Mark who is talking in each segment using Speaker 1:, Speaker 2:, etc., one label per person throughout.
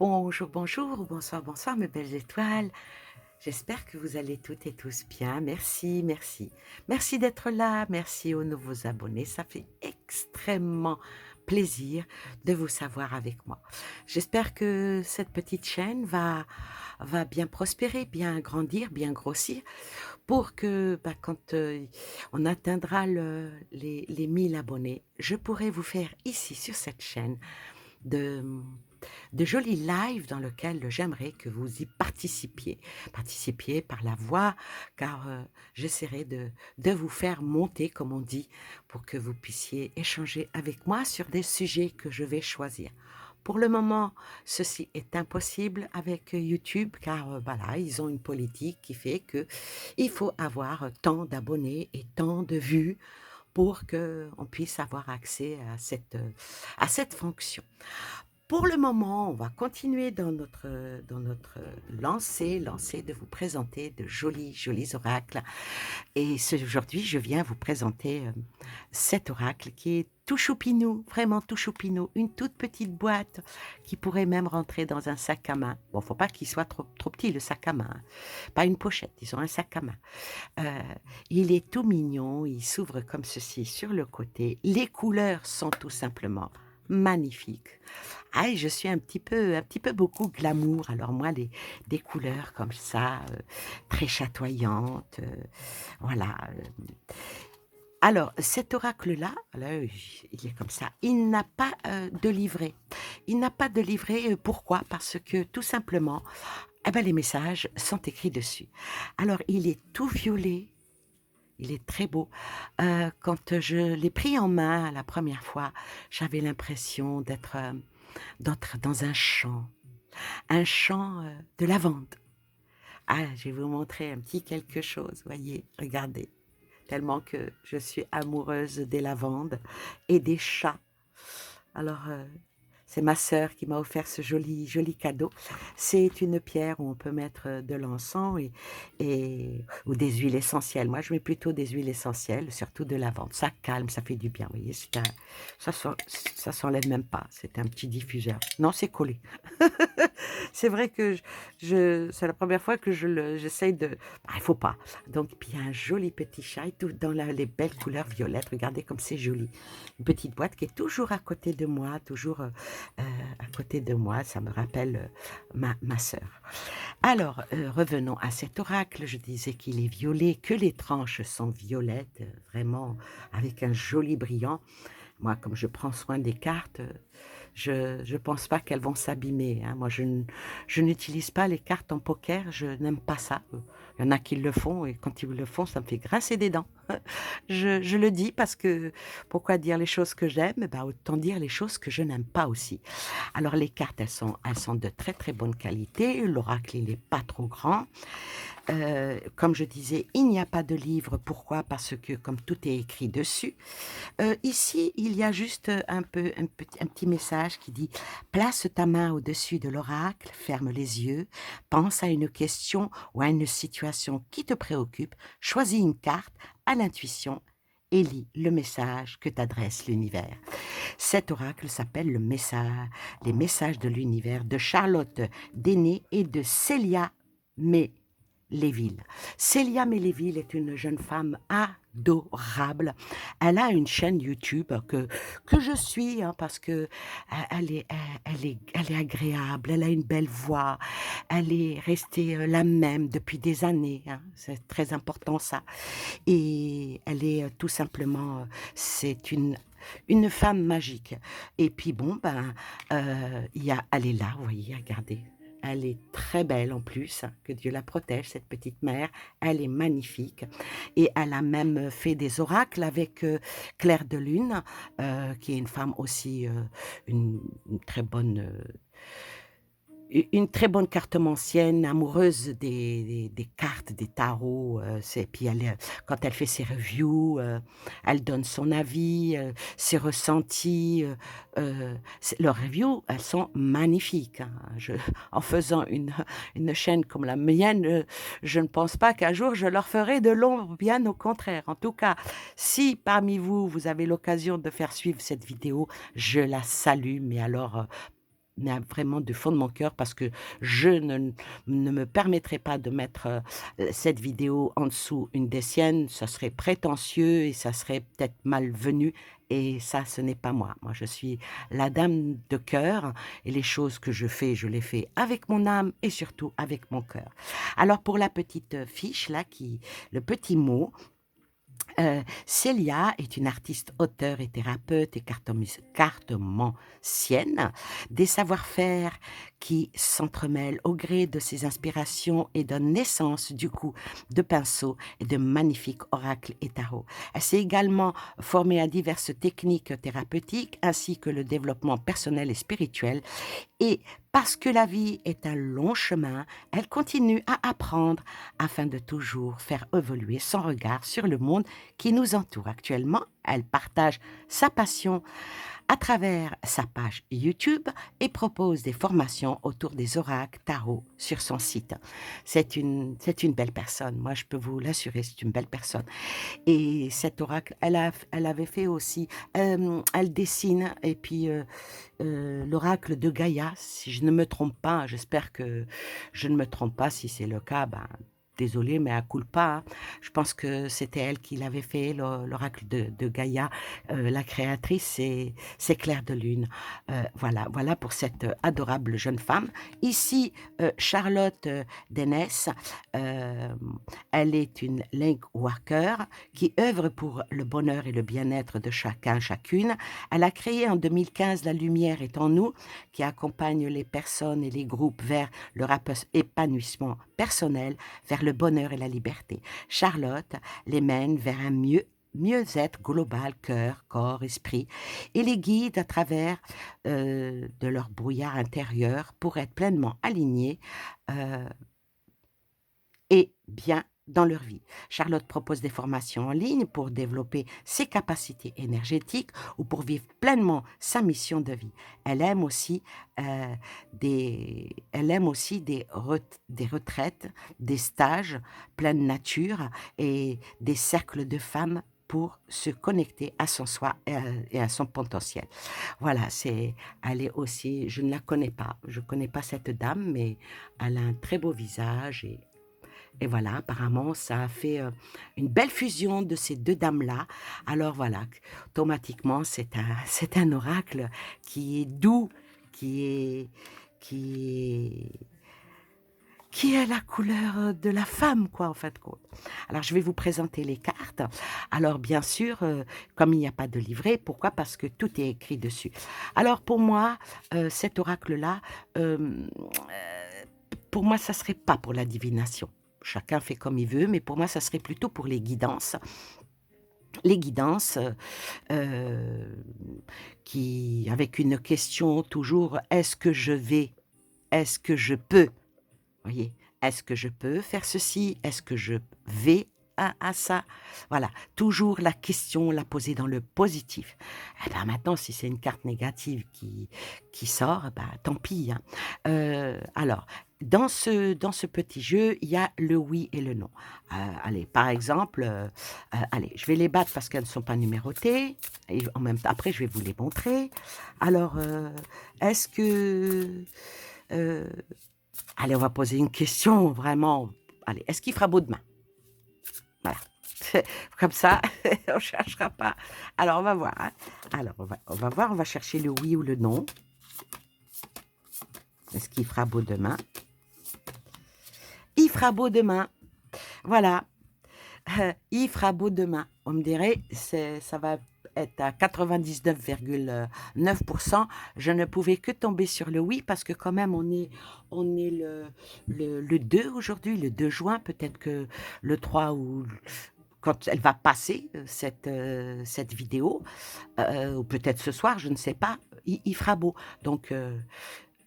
Speaker 1: Bonjour, bonjour, ou bonsoir, bonsoir mes belles étoiles. J'espère que vous allez toutes et tous bien. Merci, merci. Merci d'être là, merci aux nouveaux abonnés. Ça fait extrêmement plaisir de vous savoir avec moi. J'espère que cette petite chaîne va bien prospérer, bien grandir, bien grossir pour que quand on atteindra les 1000 abonnés, je pourrai vous faire ici sur cette chaîne de, de jolis lives dans lesquels j'aimerais que vous y participiez. Participiez par la voix, car j'essaierai de vous faire monter, comme on dit, pour que vous puissiez échanger avec moi sur des sujets que je vais choisir. Pour le moment, ceci est impossible avec YouTube, car voilà, ils ont une politique qui fait que il faut avoir tant d'abonnés et tant de vues pour qu'on puisse avoir accès à cette fonction. Pour le moment, on va continuer dans notre lancée de vous présenter de jolis, jolis oracles. Et aujourd'hui, je viens vous présenter cet oracle qui est tout choupinou, vraiment tout choupinou, une toute petite boîte qui pourrait même rentrer dans un sac à main. Bon, faut pas qu'il soit trop petit, le sac à main, hein. Pas une pochette, ils ont un sac à main. Euh, il est tout mignon, il s'ouvre comme ceci sur le côté. Les couleurs sont tout simplement magnifiques. Ah, et je suis un petit peu beaucoup glamour. Alors moi, des couleurs comme ça, très chatoyantes, voilà. Alors, cet oracle-là, là, il est comme ça. Il n'a pas de livret. Il n'a pas de livret. Pourquoi? Parce que tout simplement, eh ben, les messages sont écrits dessus. Alors, il est tout violet. Il est très beau. Quand je l'ai pris en main la première fois, j'avais l'impression d'être dans un champ de lavande. Ah, je vais vous montrer un petit quelque chose, voyez, regardez, tellement que je suis amoureuse des lavandes et des chats. Alors, c'est ma sœur qui m'a offert ce joli, joli cadeau. C'est une pierre où on peut mettre de l'encens ou des huiles essentielles. Moi, je mets plutôt des huiles essentielles, surtout de lavande. Ça calme, ça fait du bien. Vous voyez, ça, ça s'enlève même pas. C'est un petit diffuseur. Non, c'est collé. C'est vrai que c'est la première fois que j'essaye de. Ah, il faut pas. Donc, puis il y a un joli petit chat et tout dans les belles couleurs violettes. Regardez comme c'est joli. Une petite boîte qui est toujours à côté de moi, toujours à côté de moi. Ça me rappelle ma sœur. Alors, revenons à cet oracle. Je disais qu'il est violet, que les tranches sont violettes, vraiment avec un joli brillant. Moi, comme je prends soin des cartes, je pense pas qu'elles vont s'abîmer, hein. Moi, je n'utilise pas les cartes en poker, je n'aime pas ça. Il y en a qui le font et quand ils le font, ça me fait grincer des dents. Je le dis parce que pourquoi dire les choses que j'aime? Ben, autant dire les choses que je n'aime pas aussi. Alors les cartes, elles sont de très très bonne qualité. L'oracle, il n'est pas trop grand. Comme je disais, il n'y a pas de livre. Pourquoi? Parce que comme tout est écrit dessus, ici, il y a juste un petit message qui dit: «Place ta main au-dessus de l'oracle, ferme les yeux, pense à une question ou à une situation qui te préoccupe, choisis une carte à l'intuition et lis le message que t'adresse l'univers.» Cet oracle s'appelle Les messages de l'univers de Charlotte Déné et de Célia May Léville. Célia Méléville est une jeune femme adorable. Elle a une chaîne YouTube que je suis, hein, parce que elle est agréable, elle a une belle voix, elle est restée la même depuis des années, hein, c'est très important ça. Et elle est tout simplement, c'est une femme magique. Et puis bon, elle est là, vous voyez, regardez. Elle est très belle en plus, hein, que Dieu la protège, cette petite mère. Elle est magnifique. Et elle a même fait des oracles avec Claire de Lune, qui est une femme aussi, une très bonne une très bonne cartomancienne, amoureuse des cartes, des tarots. Puis quand elle fait ses reviews, elle donne son avis, ses ressentis. Leurs reviews, elles sont magnifiques, hein. En faisant une chaîne comme la mienne, je ne pense pas qu'un jour je leur ferai de l'ombre, bien au contraire. En tout cas, si parmi vous, vous avez l'occasion de faire suivre cette vidéo, je la salue, mais alors mais vraiment du fond de mon cœur parce que je ne me permettrai pas de mettre, cette vidéo en dessous une des siennes. Ça serait prétentieux et ça serait peut-être malvenu et ça, ce n'est pas moi. Moi, je suis la dame de cœur et les choses que je les fais avec mon âme et surtout avec mon cœur. Alors pour la petite, fiche là qui le petit mot, Célia est une artiste, auteure et thérapeute et cartomancienne, des savoir-faire qui s'entremêlent au gré de ses inspirations et donnent naissance, du coup, de pinceaux et de magnifiques oracles et tarots. Elle s'est également formée à diverses techniques thérapeutiques ainsi que le développement personnel et spirituel et parce que la vie est un long chemin, elle continue à apprendre afin de toujours faire évoluer son regard sur le monde qui nous entoure actuellement. Elle partage sa passion à travers sa page YouTube et propose des formations autour des oracles tarot sur son site. C'est une belle personne. Moi, je peux vous l'assurer, c'est une belle personne. Et cet oracle, elle avait fait aussi, elle dessine et puis l'oracle de Gaïa, si je ne me trompe pas, j'espère que je ne me trompe pas, si c'est le cas, ben, désolée, mais à culpa, hein. Je pense que c'était elle qui l'avait fait, l'oracle de Gaïa, la créatrice, c'est Claire de Lune. Voilà pour cette adorable jeune femme. Ici, Charlotte Dénès, euh, elle est une link worker qui œuvre pour le bonheur et le bien-être de chacun, chacune. Elle a créé en 2015 La Lumière est en nous, qui accompagne les personnes et les groupes vers leur épanouissement personnel, vers le bonheur et la liberté. Charlotte les mène vers un mieux-être global, cœur, corps, esprit, et les guide à travers de leur brouillard intérieur pour être pleinement alignés euh, et bien dans leur vie. Charlotte propose des formations en ligne pour développer ses capacités énergétiques ou pour vivre pleinement sa mission de vie. Elle aime aussi, des retraites, des stages pleine nature et des cercles de femmes pour se connecter à son soi et à son potentiel. Voilà, elle est aussi, je ne la connais pas, je ne connais pas cette dame, mais elle a un très beau visage et voilà, apparemment, ça a fait une belle fusion de ces deux dames-là. Alors voilà, automatiquement, c'est un oracle qui est doux, qui est, qui est, qui est la couleur de la femme, quoi, en fait, compte. Alors, je vais vous présenter les cartes. Alors, bien sûr, comme il n'y a pas de livret, pourquoi? Parce que tout est écrit dessus. Alors, pour moi, cet oracle-là, pour moi, ça serait pas pour la divination. Chacun fait comme il veut, mais pour moi, ça serait plutôt pour les guidances. Les guidances euh, qui, avec une question toujours, est-ce que je peux, voyez, est-ce que je peux faire ceci, est-ce que je vais à ça, voilà, toujours la question, la poser dans le positif. Eh ben maintenant, si c'est une carte négative qui sort, ben, tant pis, hein. Alors, dans ce petit jeu, il y a le oui et le non. Allez, par exemple, allez, je vais les battre parce qu'elles ne sont pas numérotées. Et en même temps, après, je vais vous les montrer. Alors, est-ce que... euh, allez, on va poser une question vraiment. Allez, est-ce qu'il fera beau demain? Voilà. Comme ça, on ne cherchera pas. Alors, on va voir, hein. Alors, on va voir, on va chercher le oui ou le non. Est-ce qu'il fera beau demain? Il fera beau demain. Voilà. Il fera beau demain. On me dirait, ça va être à 99,9%. Je ne pouvais que tomber sur le oui parce que quand même, on est le 2 aujourd'hui, le 2 juin. Peut-être que le 3 ou quand elle va passer, cette vidéo, ou peut-être ce soir, je ne sais pas, il fera beau. Donc,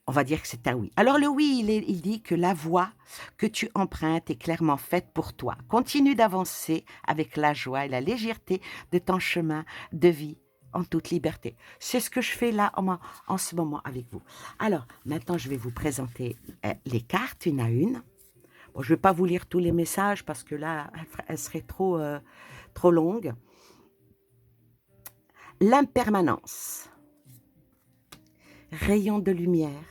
Speaker 1: on va dire que c'est un oui. Alors le oui, il dit que la voie que tu empruntes est clairement faite pour toi. Continue d'avancer avec la joie et la légèreté de ton chemin de vie en toute liberté. C'est ce que je fais là en ce moment avec vous. Alors, maintenant, je vais vous présenter les cartes une à une. Bon, je ne vais pas vous lire tous les messages parce que là, elle serait trop longue. L'impermanence. rayon de lumière,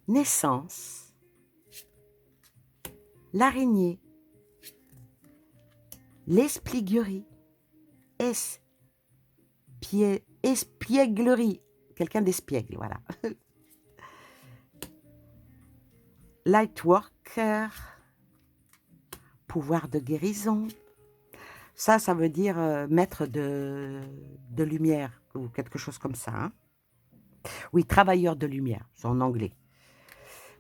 Speaker 1: naissance, l'araignée, l'espièglerie, espièglerie, quelqu'un d'espiègle, voilà. Lightworker, pouvoir de guérison. Ça veut dire maître de lumière ou quelque chose comme ça. Hein. Oui, travailleur de lumière, c'est en anglais.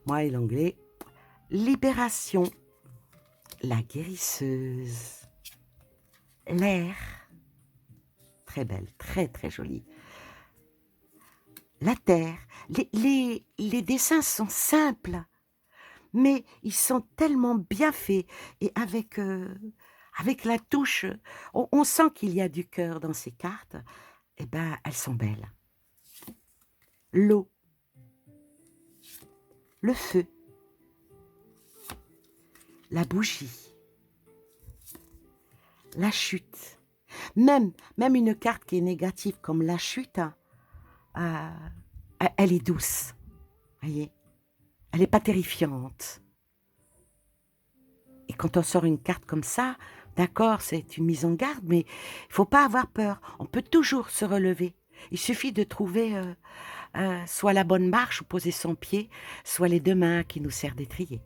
Speaker 1: Moi et l'anglais. Libération, la guérisseuse. L'air, très belle, très très jolie. La terre, les dessins sont simples, mais ils sont tellement bien faits et avec la touche, on sent qu'il y a du cœur dans ces cartes. Eh ben, elles sont belles. L'eau, le feu, la bougie, la chute. Même une carte qui est négative comme la chute, elle est douce, voyez. Elle n'est pas terrifiante. Et quand on sort une carte comme ça, d'accord, c'est une mise en garde, mais il ne faut pas avoir peur. On peut toujours se relever. Il suffit de trouver soit la bonne marche ou poser son pied, soit les deux mains qui nous servent d'étrier.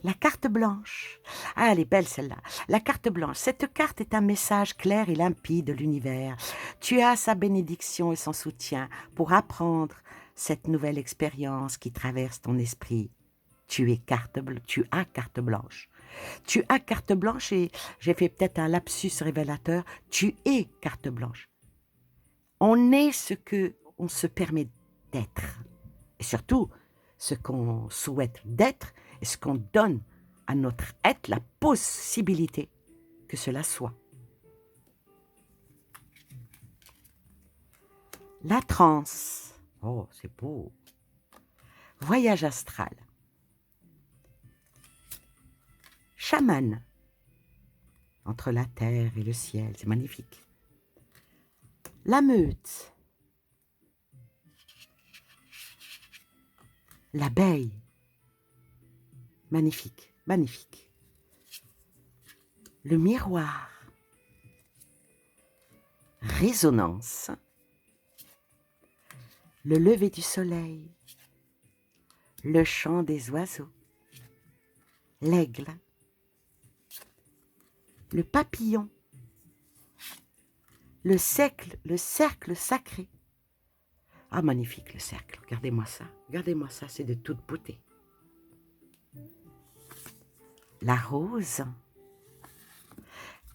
Speaker 1: La carte blanche. Ah, elle est belle celle-là. La carte blanche. Cette carte est un message clair et limpide de l'univers. Tu as sa bénédiction et son soutien pour apprendre cette nouvelle expérience qui traverse ton esprit. Tu as carte blanche. Tu as carte blanche et j'ai fait peut-être un lapsus révélateur. Tu es carte blanche. On est ce que on se permet d'être. Et surtout, ce qu'on souhaite d'être et ce qu'on donne à notre être la possibilité que cela soit. La transe. Oh, c'est beau. Voyage astral. Chaman. Entre la terre et le ciel, c'est magnifique. La meute. L'abeille. Magnifique, magnifique. Le miroir. Résonance. Le lever du soleil. Le chant des oiseaux. L'aigle. Le papillon. Le cercle sacré. Ah, magnifique le cercle, regardez-moi ça, c'est de toute beauté. La rose,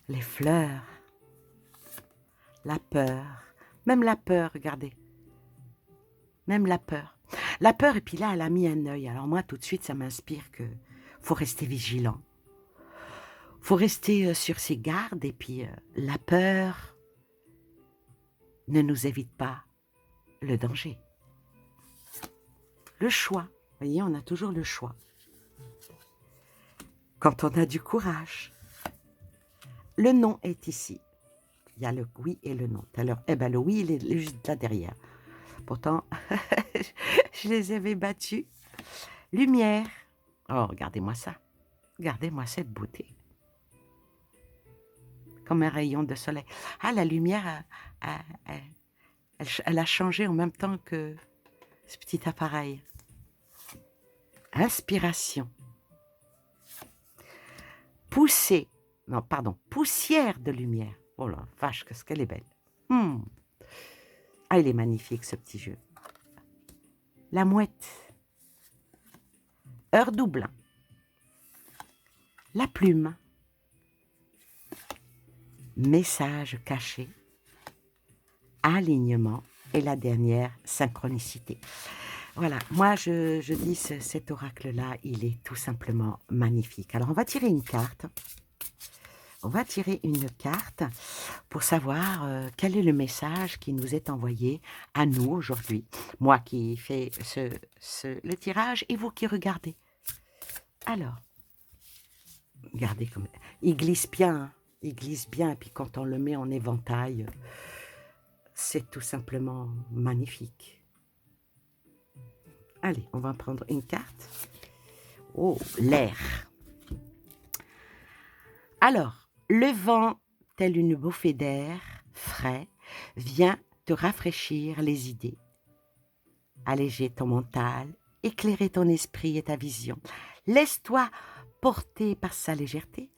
Speaker 1: les fleurs, la peur, même la peur, regardez, même la peur. La peur, et puis là, elle a mis un œil. Alors moi, tout de suite, ça m'inspire que faut rester vigilant. Faut rester sur ses gardes, et puis la peur ne nous évite pas le danger. Le choix, vous voyez, on a toujours le choix. Quand on a du courage. Le non est ici. Il y a le oui et le non. Alors, le oui, il est juste là derrière. Pourtant, je les avais battus. Lumière. Oh, regardez-moi ça. Regardez-moi cette beauté. Comme un rayon de soleil. Ah, la lumière, elle a changé en même temps que ce petit appareil. Inspiration. Poussière de lumière. Oh la vache, qu'est-ce qu'elle est belle. Ah, il est magnifique ce petit jeu. La mouette. Heure double. La plume. Message caché. Alignement. Et la dernière, synchronicité. Voilà, moi je dis cet oracle-là, il est tout simplement magnifique. Alors on va tirer une carte. On va tirer une carte pour savoir quel est le message qui nous est envoyé à nous aujourd'hui. Moi qui fais le tirage et vous qui regardez. Alors, regardez comme il glisse bien, hein. Il glisse bien. Et puis quand on le met en éventail, c'est tout simplement magnifique. Allez, on va prendre une carte. Oh, l'air. Alors, le vent, tel une bouffée d'air frais, vient te rafraîchir les idées, alléger ton mental, éclairer ton esprit et ta vision. Laisse-toi porter par sa légèreté,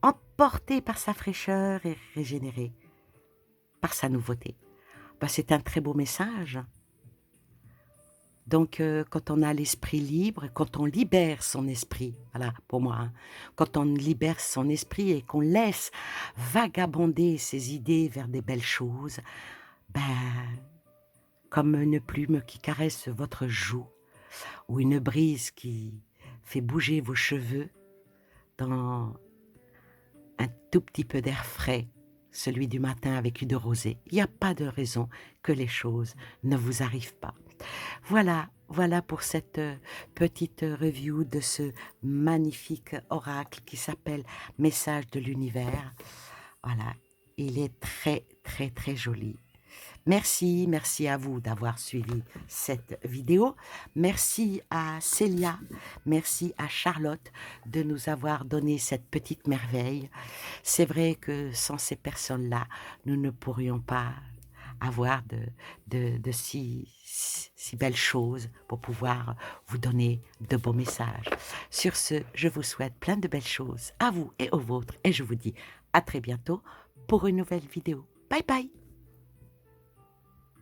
Speaker 1: emporter par sa fraîcheur et régénérer par sa nouveauté. Ben, c'est un très beau message. Donc, quand on a l'esprit libre, quand on libère son esprit, voilà, pour moi, hein, quand on libère son esprit et qu'on laisse vagabonder ses idées vers des belles choses, ben, comme une plume qui caresse votre joue ou une brise qui fait bouger vos cheveux dans un tout petit peu d'air frais, celui du matin avec une rosée. Il n'y a pas de raison que les choses ne vous arrivent pas. Voilà, voilà pour cette petite review de ce magnifique oracle qui s'appelle Message de l'univers. Voilà, il est très, très, très joli. Merci, merci à vous d'avoir suivi cette vidéo. Merci à Célia, merci à Charlotte de nous avoir donné cette petite merveille. C'est vrai que sans ces personnes-là, nous ne pourrions pas avoir de si belles choses pour pouvoir vous donner de beaux messages. Sur ce, je vous souhaite plein de belles choses à vous et aux vôtres et je vous dis à très bientôt pour une nouvelle vidéo. Bye bye!